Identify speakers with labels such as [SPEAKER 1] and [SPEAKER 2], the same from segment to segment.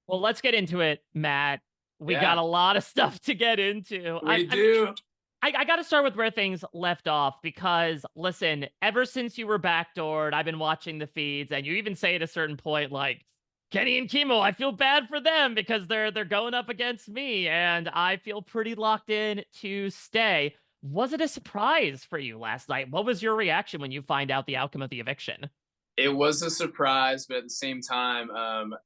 [SPEAKER 1] Well, let's get into it, Matt. We got
[SPEAKER 2] Yeah,
[SPEAKER 1] a lot of stuff to get into.
[SPEAKER 2] we do.
[SPEAKER 1] I got to start with where things left off because, listen, ever since you were backdoored, I've been watching the feeds, and you even say at a certain point, like, Kenny and Kimo, I feel bad for them because they're going up against me, and I feel pretty locked in to stay. Was it a surprise for you last night? What was your reaction when you find out the outcome of the eviction?
[SPEAKER 2] It was a surprise, but at the same time,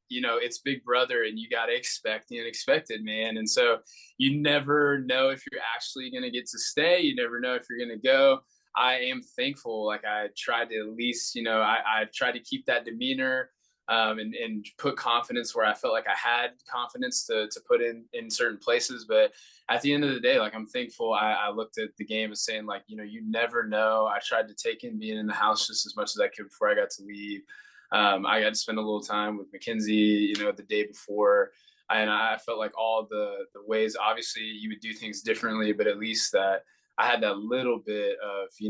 [SPEAKER 2] it's Big Brother, and you got to expect the unexpected, man. And so you never know if you're actually going to get to stay. You never know if you're going to go. I am thankful. Like I tried to at least, I tried to keep that demeanor and put confidence where I felt like I had confidence to put in certain places. But at the end of the day, like I'm thankful I looked at the game as saying like, you never know. I tried to take in being in the house just as much as I could before I got to leave. I got to spend a little time with Mackenzie, the day before. And I felt like all the ways, obviously you would do things differently, but at least that I had that little bit of, you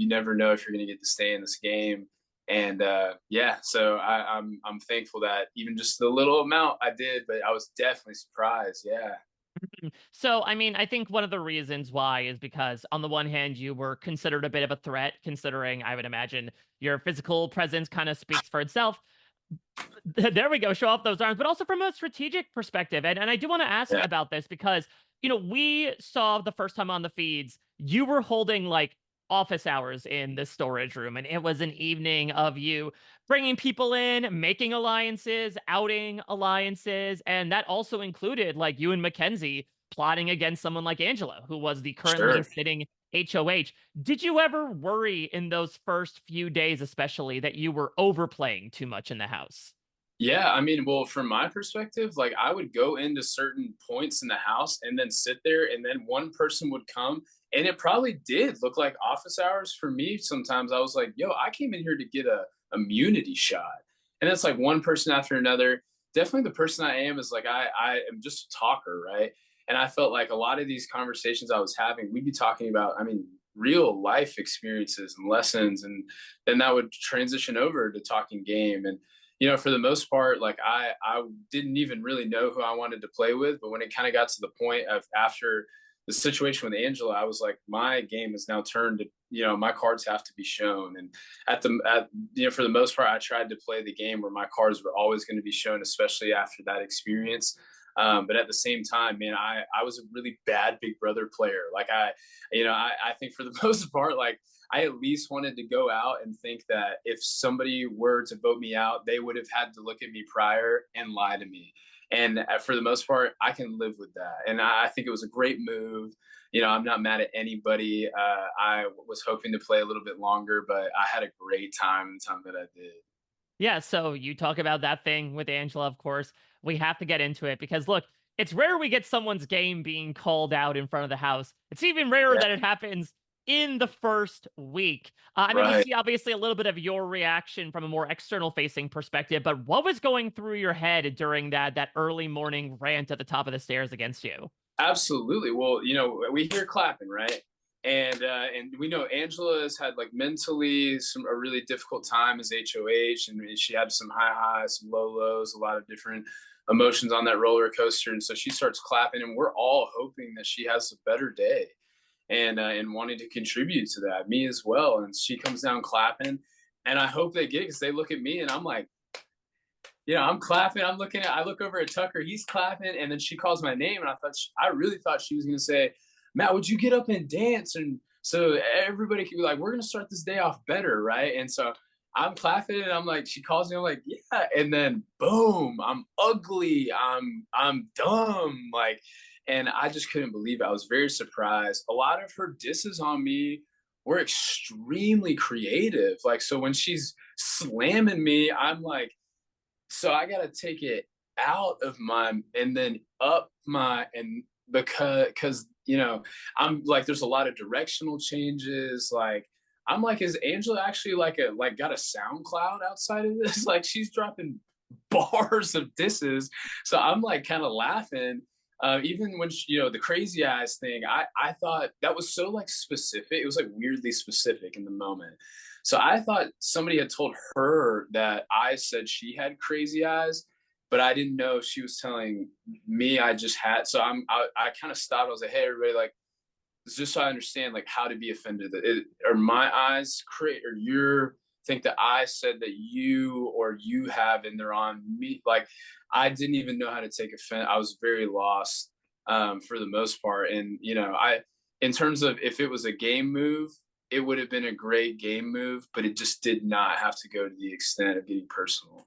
[SPEAKER 2] never know if you're going to get to stay in this game. And yeah, so I'm thankful that even just the little amount I did, but I was definitely surprised. Yeah,
[SPEAKER 1] So, I mean, I think one of the reasons why is because, on the one hand, you were considered a bit of a threat, considering I would imagine your physical presence kind of speaks for itself. There we go, show off those arms, but also from a strategic perspective. And I do want to ask
[SPEAKER 2] yeah,
[SPEAKER 1] about this because, we saw the first time on the feeds, you were holding like office hours in the storage room, and it was an evening of you bringing people in, making alliances, outing alliances, and that also included like you and Mackenzie plotting against someone like Angela, who was the currently
[SPEAKER 2] sure.
[SPEAKER 1] sitting HOH. Did you ever worry in those first few days, especially, that you were overplaying too much in the house?
[SPEAKER 2] Yeah, I mean, well, from my perspective, like I would go into certain points in the house and then sit there, and then one person would come, and it probably did look like office hours for me. Sometimes I was like, yo, I came in here to get a immunity shot. And it's like one person after another. Definitely the person I am is like I am just a talker, right? And I felt like a lot of these conversations I was having, we'd be talking about, I mean, real life experiences and lessons, and then that would transition over to talking game. And for the most part, like I didn't even really know who I wanted to play with, but when it kind of got to the point of after the situation with Angela, I was like, my game is now turned to, my cards have to be shown. And for the most part, I tried to play the game where my cards were always going to be shown, especially after that experience. But at the same time, man, I was a really bad Big Brother player. Like I think for the most part, like I at least wanted to go out and think that if somebody were to vote me out, they would have had to look at me prior and lie to me. And for the most part, I can live with that. And I think it was a great move. I'm not mad at anybody. I was hoping to play a little bit longer, but I had a great time the time that I did.
[SPEAKER 1] Yeah, so you talk about that thing with Angela, of course. We have to get into it because look, it's rare we get someone's game being called out in front of the house. It's even rarer
[SPEAKER 2] Yeah,
[SPEAKER 1] that it happens in the first week. I mean, we
[SPEAKER 2] right.
[SPEAKER 1] see obviously a little bit of your reaction from a more external facing perspective, but what was going through your head during that early morning rant at the top of the stairs against you?
[SPEAKER 2] Absolutely. Well, we hear clapping, right? And we know Angela has had like mentally a really difficult time as HOH, and she had some high highs, some low lows, a lot of different emotions on that roller coaster. And so she starts clapping, and we're all hoping that she has a better day, and wanting to contribute to that. Me as well. And she comes down clapping, and I hope they get it because they look at me, and I'm like, I'm clapping. I look over at Tucker. He's clapping, and then she calls my name, and I really thought she was gonna say, "Matt, would you get up and dance?" And so everybody could be like, "We're gonna start this day off better, right?" And so I'm clapping, and I'm like, she calls me. I'm like, "Yeah," and then boom, I'm ugly. I'm dumb. Like, and I just couldn't believe it. I was very surprised. A lot of her disses on me were extremely creative. Like, so when she's slamming me, I'm like, so I got to take it out of my and then up my and because I'm like there's a lot of directional changes. Like I'm like, is Angela actually like got a SoundCloud outside of this? Like she's dropping bars of disses. So I'm like kind of laughing. Even when she, the crazy eyes thing, I thought that was so like specific. It was like weirdly specific in the moment. So I thought somebody had told her that I said she had crazy eyes. but I didn't know she was telling me I just had. So I kind of stopped. I was like, hey, everybody, like, it's just so I understand like how to be offended. Are my eyes create or your think that I said that you or you have and they're on me? Like I didn't even know how to take offense. I was very lost for the most part. And in terms of if it was a game move, it would have been a great game move, but it just did not have to go to the extent of getting personal.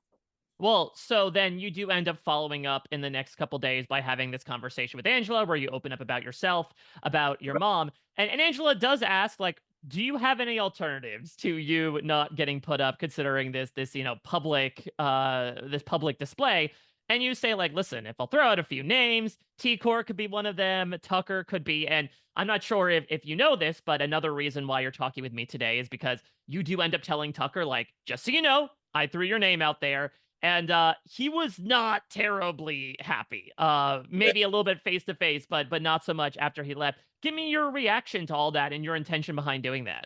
[SPEAKER 1] Well, so then you do end up following up in the next couple days by having this conversation with Angela where you open up about yourself, about your mom. And Angela does ask, like, do you have any alternatives to you not getting put up considering this, this public display? And you say, like, listen, if I'll throw out a few names, T-Core could be one of them, Tucker could be, and I'm not sure if you know this, but another reason why you're talking with me today is because you do end up telling Tucker, like, just so you know, I threw your name out there and he was not terribly happy. Maybe a little bit face to face, but not so much after he left. Give me your reaction to all that and your intention behind doing that.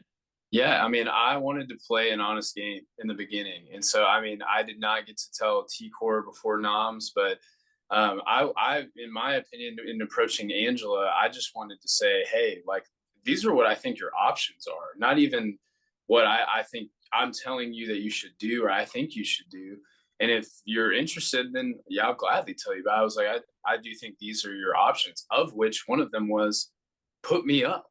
[SPEAKER 2] Yeah, I mean, I wanted to play an honest game in the beginning, and so I mean, I did not get to tell T Core before Noms, but in my opinion, in approaching Angela, I just wanted to say, hey, like these are what I think your options are, not even what I think I'm telling you that you should do or I think you should do. And if you're interested, then yeah, I'll gladly tell you. But I was like, I do think these are your options, of which one of them was put me up.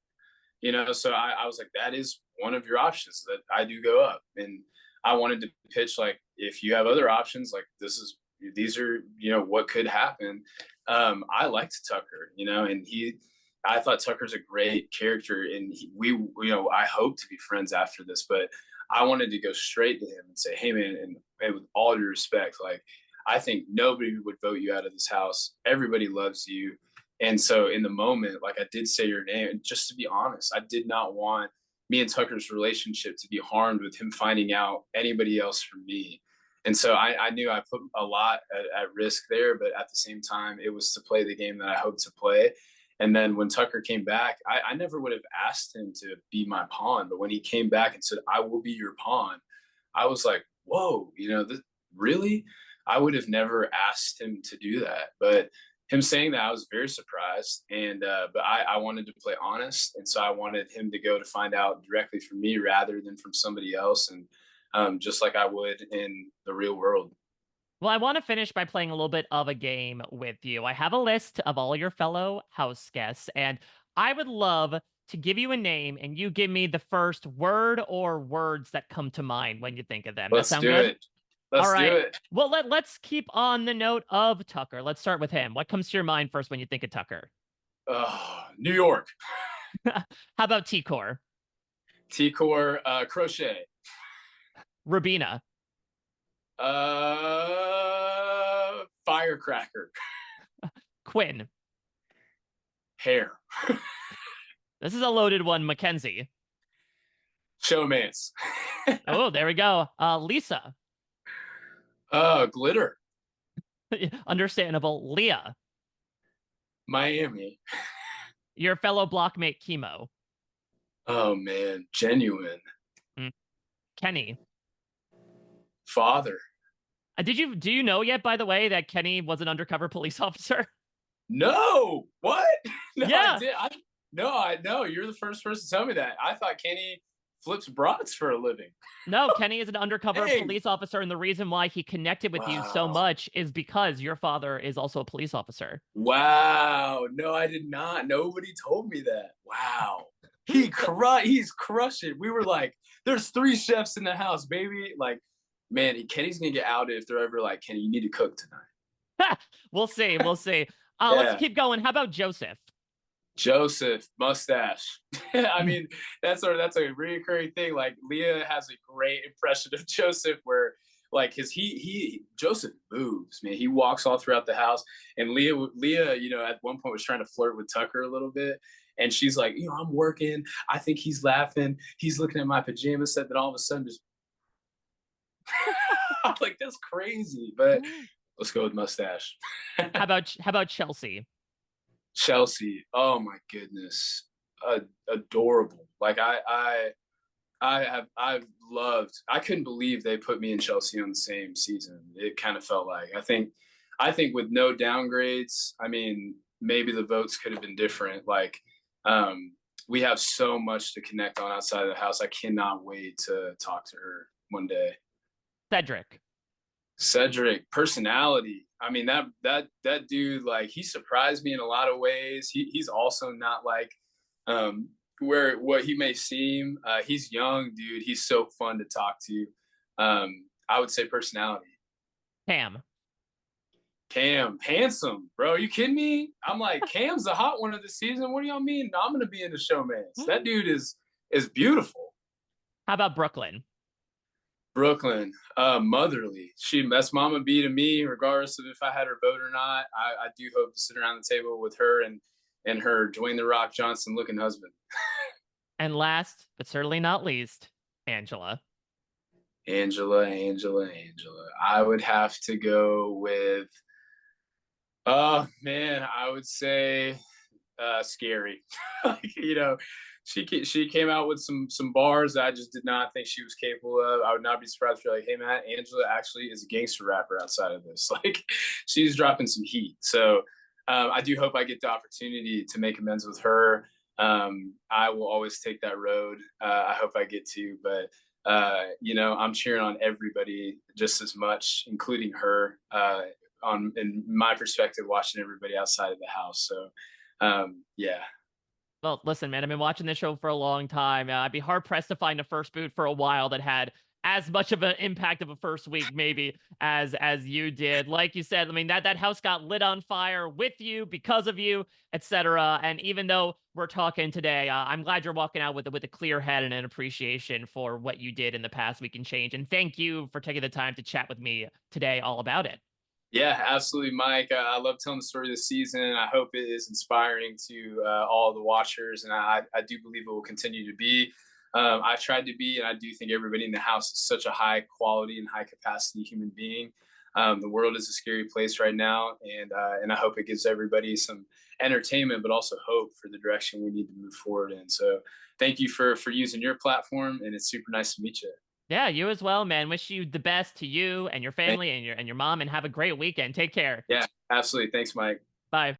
[SPEAKER 2] So I was like, that is one of your options that I do go up. And I wanted to pitch like, if you have other options, like these are, what could happen. I liked Tucker, and I thought Tucker's a great character and I hope to be friends after this, but I wanted to go straight to him and say, hey man, and with all due respect, like, I think nobody would vote you out of this house. Everybody loves you. And so in the moment, like I did say your name, and just to be honest, I did not want me and Tucker's relationship to be harmed with him finding out anybody else from me. And so I knew I put a lot at risk there, but at the same time, it was to play the game that I hoped to play. And then when Tucker came back, I never would have asked him to be my pawn. But when he came back and said, I will be your pawn, I was like, whoa, really? I would have never asked him to do that. But him saying that, I was very surprised. And but I wanted to play honest, and so I wanted him to go to find out directly from me rather than from somebody else, and just like I would in the real world.
[SPEAKER 1] Well, I want to finish by playing a little bit of a game with you. I have a list of all your fellow house guests, and I would love to give you a name and you give me the first word or words that come to mind when you think of them. That
[SPEAKER 2] Let's
[SPEAKER 1] sound
[SPEAKER 2] do
[SPEAKER 1] good?
[SPEAKER 2] it.
[SPEAKER 1] All
[SPEAKER 2] Let's do
[SPEAKER 1] right.
[SPEAKER 2] it.
[SPEAKER 1] Well, let's keep on the note of Tucker. Let's start with him. What comes to your mind first when you think of Tucker?
[SPEAKER 2] New York.
[SPEAKER 1] How about T-Core?
[SPEAKER 2] T-Core, crochet.
[SPEAKER 1] Rabina?
[SPEAKER 2] Firecracker.
[SPEAKER 1] Quinn?
[SPEAKER 2] Hair.
[SPEAKER 1] This is a loaded one. Mackenzie?
[SPEAKER 2] Showmance.
[SPEAKER 1] Oh, there we go. Lisa?
[SPEAKER 2] Glitter.
[SPEAKER 1] Understandable. Leah?
[SPEAKER 2] Miami.
[SPEAKER 1] Your fellow blockmate Chemo?
[SPEAKER 2] Oh man, genuine.
[SPEAKER 1] Kenny?
[SPEAKER 2] Father.
[SPEAKER 1] Do you know yet, by the way, that Kenny was an undercover police officer?
[SPEAKER 2] No, what? No,
[SPEAKER 1] Yeah.
[SPEAKER 2] I did. I know. You're the first person to tell me that. I thought Kenny flips brats for a living.
[SPEAKER 1] No, Kenny is an undercover
[SPEAKER 2] Dang.
[SPEAKER 1] police officer, and the reason why he connected with you so
[SPEAKER 2] Wow.
[SPEAKER 1] much is because your father is also a police officer.
[SPEAKER 2] Wow. No, I did not. Nobody told me that. Wow. He's crushing. We were like, there's 3 chefs in the house, baby. Like, man, Kenny's gonna get outed if they're ever like, Kenny, you need to cook tonight.
[SPEAKER 1] We'll see. We'll see.
[SPEAKER 2] Yeah.
[SPEAKER 1] Let's keep going. How about Joseph?
[SPEAKER 2] Joseph, mustache. I mean, that's a reoccurring thing. Like Leah has a great impression of Joseph where like Joseph moves, man. He walks all throughout the house. And Leah, at one point was trying to flirt with Tucker a little bit. And she's like, I'm working. I think he's laughing. He's looking at my pajama set. Then all of a sudden just I'm like, that's crazy. But let's go with mustache.
[SPEAKER 1] How about Chelsea?
[SPEAKER 2] Chelsea, oh my goodness, adorable. Like I've loved. I couldn't believe they put me and Chelsea on the same season. It kind of felt like I think I think with no downgrades, I mean, maybe the votes could have been different. Like, um, we have so much to connect on outside of the house. I cannot wait to talk to her one day.
[SPEAKER 1] Cedric.
[SPEAKER 2] Cedric, personality. I mean, that dude, like, he surprised me in a lot of ways. He's also not like where what he may seem. He's young, dude. He's so fun to talk to. I would say personality.
[SPEAKER 1] Cam.
[SPEAKER 2] Cam, handsome, bro. Are you kidding me? I'm like, Cam's the hot one of the season. What do y'all mean? No, I'm gonna be in the showmance. That dude is beautiful.
[SPEAKER 1] How about Brooklyn?
[SPEAKER 2] Brooklyn, motherly. That's Mama B to me, regardless of if I had her vote or not. I do hope to sit around the table with her and her Dwayne the Rock Johnson looking husband.
[SPEAKER 1] And last, but certainly not least, Angela.
[SPEAKER 2] Angela. I would have to go with. Oh man, I would say scary. Like, she came out with some bars that I just did not think she was capable of. I would not be surprised if you're like, hey man, Angela actually is a gangster rapper outside of this. Like, she's dropping some heat. So I do hope I get the opportunity to make amends with her. I will always take that road. I hope I get to, but I'm cheering on everybody just as much, including her. In my perspective, watching everybody outside of the house. So yeah.
[SPEAKER 1] Well, listen, man, I've been watching this show for a long time. I'd be hard pressed to find a first boot for a while that had as much of an impact of a first week, maybe as you did. Like you said, I mean that house got lit on fire with you, because of you, etc. And even though we're talking today, I'm glad you're walking out with a clear head and an appreciation for what you did in the past week and change. And thank you for taking the time to chat with me today all about it.
[SPEAKER 2] Yeah, absolutely, Mike. I love telling the story this season. I hope it is inspiring to all the watchers, and I do believe it will continue to be. I tried to be, and I do think everybody in the house is such a high quality and high capacity human being. The world is a scary place right now, and I hope it gives everybody some entertainment, but also hope for the direction we need to move forward in. So, thank you for using your platform, and it's super nice to meet you.
[SPEAKER 1] Yeah, you as well, man. Wish you the best to you and your
[SPEAKER 2] Thank-
[SPEAKER 1] family and your mom, and have a great weekend. Take care.
[SPEAKER 2] yeah, absolutely. Thanks, Mike.
[SPEAKER 1] Bye.